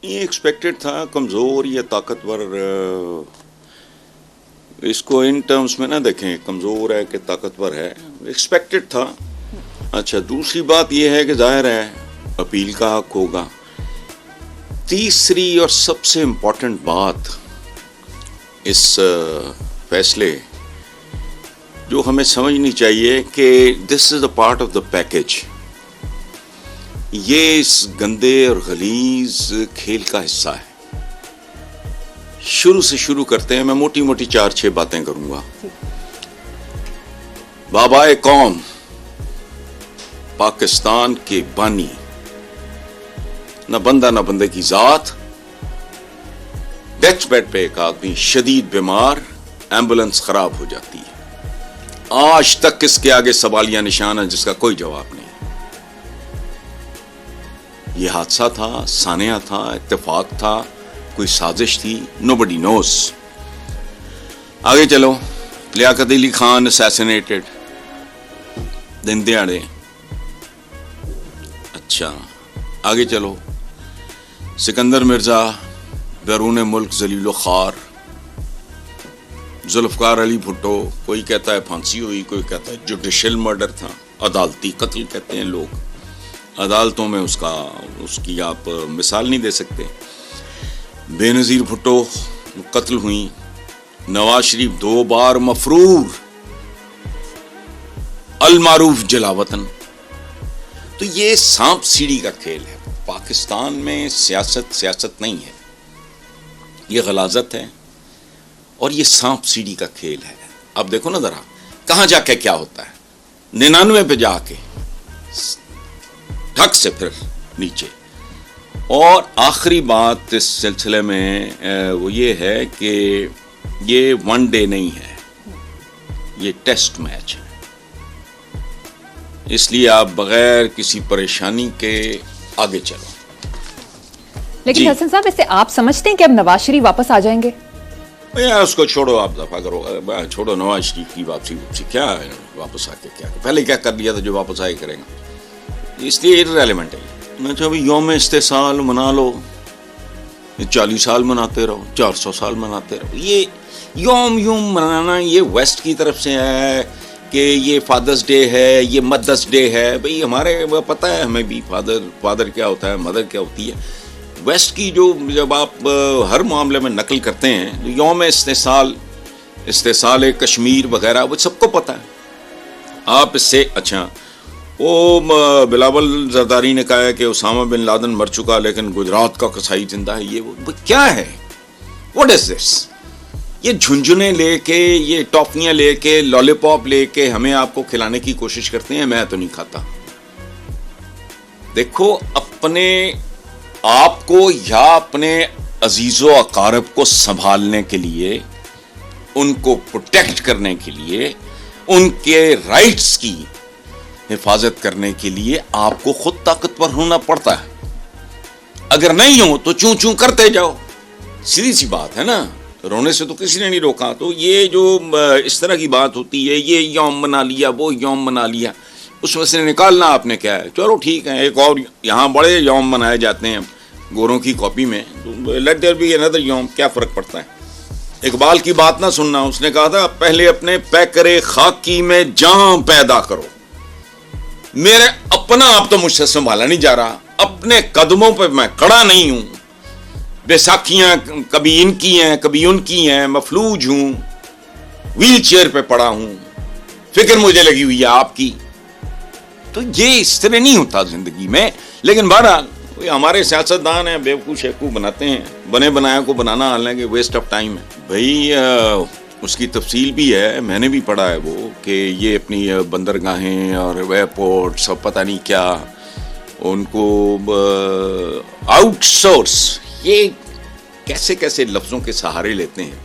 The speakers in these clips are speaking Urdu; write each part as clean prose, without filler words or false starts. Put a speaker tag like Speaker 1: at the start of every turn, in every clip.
Speaker 1: یہ ایکسپیکٹڈ تھا. کمزور یا طاقتور اس کو ان ٹرمز میں نہ دیکھیں کمزور ہے کہ طاقتور ہے, ایکسپیکٹڈ تھا. اچھا دوسری بات یہ ہے کہ ظاہر ہے اپیل کا حق ہوگا. تیسری اور سب سے امپورٹنٹ بات اس فیصلے جو ہمیں سمجھنی چاہیے کہ this is a part of the package. یہ اس گندے اور غلیظ کھیل کا حصہ ہے. شروع سے شروع کرتے ہیں. میں موٹی موٹی 4-6 باتیں کروں گا. بابائے قوم, پاکستان کے بانی, نہ بندہ نہ بندے کی ذات. ڈیتھ بیڈ پہ ایک آدمی شدید بیمار, ایمبولنس خراب ہو جاتی ہے. آج تک اس کے آگے سوالیہ نشان ہے جس کا کوئی جواب نہیں. یہ حادثہ تھا, سانحہ تھا, اتفاق تھا, کوئی سازش تھی, nobody knows. آگے چلو. لیاقت علی خان assassinated دن دیہڑے. اچھا آگے چلو. سکندر مرزا بیرون ملک ذلیل و خوار. ذوالفقار علی بھٹو, کوئی کہتا ہے پھانسی ہوئی, کوئی کہتا ہے جوڈیشل مرڈر تھا, عدالتی قتل کہتے ہیں لوگ. عدالتوں میں اس کی آپ مثال نہیں دے سکتے. بے نظیر بھٹو قتل ہوئی. نواز شریف 2 بار مفرور, المعروف جلاوطن. تو یہ سانپ سیڑھی کا کھیل ہے. پاکستان میں سیاست نہیں ہے, یہ غلاظت ہے اور یہ سانپ سیڑھی کا کھیل ہے. اب دیکھو نا ذرا کہاں جا کے کیا ہوتا ہے. 99 پہ جا کے ٹھک سے پھر نیچے. اور آخری بات اس سلسلے میں وہ یہ ہے کہ یہ 1 ڈے نہیں ہے, یہ ٹیسٹ میچ ہے. اس لیے آپ بغیر کسی پریشانی کے آگے چلو.
Speaker 2: لیکن حسن صاحب اس سے آپ سمجھتے ہیں کہ اب نواز شریف واپس آ جائیں گے؟
Speaker 1: اس کو چھوڑو, آپ دفعہ کرو, چھوڑو نواز شریف کی واپسی کیا ہے. واپس آ کے کیا پہلے کیا کر لیا تھا جو واپس آئے کریں گا. اس لیے ریلیونٹ ہے. میں چاہوں یوم استحصال منا لو, 40 سال مناتے رہو, 400 سال مناتے رہو. یہ یوم منانا یہ ویسٹ کی طرف سے ہے کہ یہ فادرس ڈے ہے, یہ مدرس ڈے ہے. بھئی ہمارے پتہ ہے ہمیں بھی فادر کیا ہوتا ہے, مدر کیا ہوتی ہے. ویسٹ کی جو جب آپ ہر معاملے میں نقل کرتے ہیں یوم استحصال کشمیر وغیرہ وہ سب کو پتہ ہے. آپ اس سے اچھا وہ بلاول زرداری نے کہا ہے کہ اسامہ بن لادن مر چکا لیکن گجرات کا قصائی زندہ ہے. یہ وہ کیا ہے, واٹ از دس؟ یہ جھنجھنے لے کے, یہ ٹافیاں لے کے, لالی پاپ لے کے ہمیں آپ کو کھلانے کی کوشش کرتے ہیں. میں تو نہیں کھاتا. دیکھو اپنے آپ کو یا اپنے عزیز و اقارب کو سنبھالنے کے لیے, ان کو پروٹیکٹ کرنے کے لیے, ان کے رائٹس کی حفاظت کرنے کے لیے آپ کو خود طاقتور ہونا پڑتا ہے. اگر نہیں ہو تو چوں چوں کرتے جاؤ. سیدھی سی بات ہے نا, رونے سے تو کسی نے نہیں روکا. تو یہ جو اس طرح کی بات ہوتی ہے, یہ یوم منا لیا, وہ یوم منا لیا, اس میں سے نکالنا آپ نے کیا ہے. چلو ٹھیک ہے, ایک اور یہاں بڑے یوم منائے جاتے ہیں گوروں کی کاپی میں, لیٹ دیر بی انادر یوم, کیا فرق پڑتا ہے. اقبال کی بات نہ سننا, اس نے کہا تھا پہلے اپنے پیکرے خاکی میں جان پیدا کرو. میرے اپنا آپ تو مجھ سے سنبھالا نہیں جا رہا, اپنے قدموں پہ میں کھڑا نہیں ہوں. بیساکھیاں کبھی ان کی ہیں کبھی ان کی ہیں, مفلوج ہوں, ویل چیئر پہ پڑا ہوں, فکر مجھے لگی ہوئی ہے آپ کی. تو یہ اس طرح نہیں ہوتا زندگی میں. لیکن بہرحال ہمارے سیاستدان ہیں بیوقوف شیخو بناتے ہیں, بنے بنایا کو بنانا حالانکہ ویسٹ آف ٹائم ہے. بھائی اس کی تفصیل بھی ہے, میں نے بھی پڑھا ہے وہ, کہ یہ اپنی بندرگاہیں اور ایئرپورٹ سب پتہ نہیں کیا ان کو آؤٹ سورس, یہ کیسے کیسے لفظوں کے سہارے لیتے ہیں.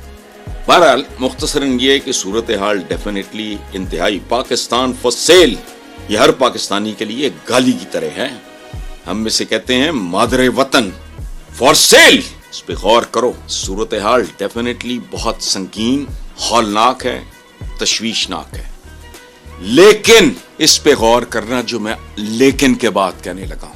Speaker 1: بہرحال مختصراً یہ کہ صورتحال ڈیفینیٹلی انتہائی پاکستان فار سیل, یہ ہر پاکستانی کے لیے گالی کی طرح ہے. ہم اسے کہتے ہیں مادر وطن فار سیل. اس پہ غور کرو. صورتحال ڈیفینیٹلی بہت سنگین, ہولناک ہے, تشویشناک ہے. لیکن اس پہ غور کرنا جو میں لیکن کے بعد کہنے لگا ہوں,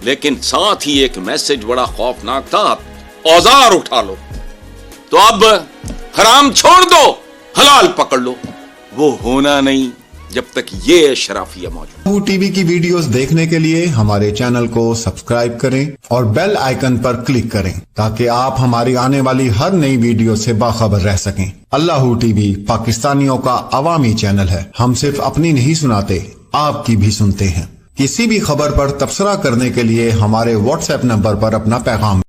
Speaker 1: لیکن ساتھ ہی ایک میسج بڑا خوفناک تھا, اوزار اٹھا لو. تو اب حرام چھوڑ دو, حلال پکڑ لو. وہ ہونا نہیں جب تک یہ شرافیہ موجود.
Speaker 3: یاہو ٹی وی کی ویڈیوز دیکھنے کے لیے ہمارے چینل کو سبسکرائب کریں اور بیل آئیکن پر کلک کریں تاکہ آپ ہماری آنے والی ہر نئی ویڈیو سے باخبر رہ سکیں. یاہو ٹی وی پاکستانیوں کا عوامی چینل ہے. ہم صرف اپنی نہیں سناتے, آپ کی بھی سنتے ہیں. کسی بھی خبر پر تبصرہ کرنے کے لیے ہمارے واٹس ایپ نمبر پر اپنا پیغام